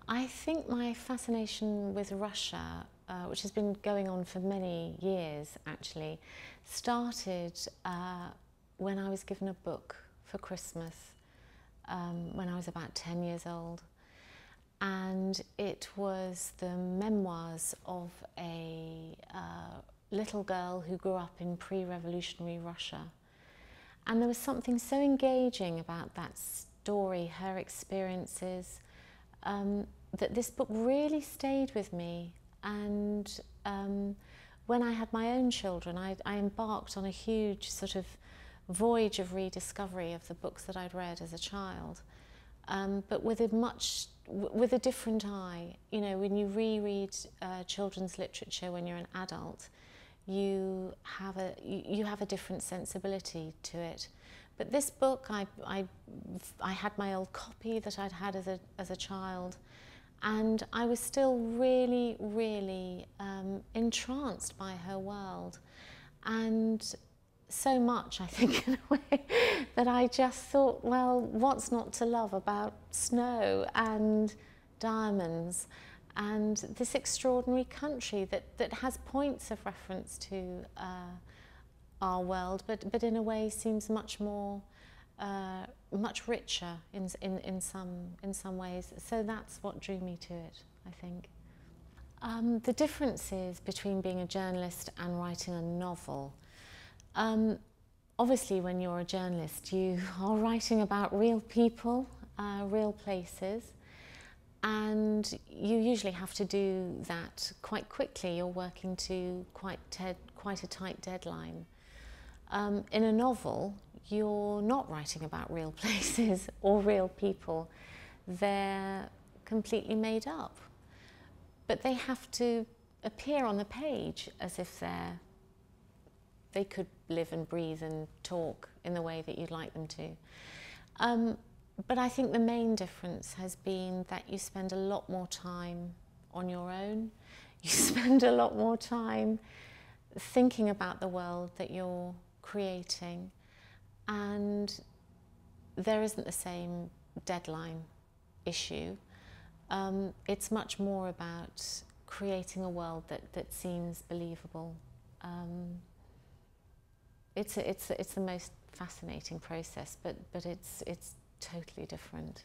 I think my fascination with Russia, which has been going on for many years actually, started when I was given a book for Christmas when I was about 10 years old. And it was the memoirs of a little girl who grew up in pre-revolutionary Russia. And there was something so engaging about that story, her experiences, that this book really stayed with me. And when I had my own children, I embarked on a huge sort of voyage of rediscovery of the books that I'd read as a child, but with a different eye. You know, when you reread children's literature when you're an adult, you have a different sensibility to it. But this book, I had my old copy that I'd had as a child, and I was still really, really entranced by her world. And so much, I think, in a way, that I just thought, well, what's not to love about snow and diamonds and this extraordinary country that has points of reference to our world, but in a way seems much more, much richer in some ways. So that's what drew me to it, I think. The differences between being a journalist and writing a novel. Obviously, when you're a journalist, you are writing about real people, real places, and you usually have to do that quite quickly. You're working to quite a tight deadline. In a novel, you're not writing about real places or real people. They're completely made up. But they have to appear on the page as if they could live and breathe and talk in the way that you'd like them to. But I think the main difference has been that you spend a lot more time on your own. You spend a lot more time thinking about the world that you're creating, and there isn't the same deadline issue. It's much more about creating a world that seems believable. It's the most fascinating process, but it's totally different.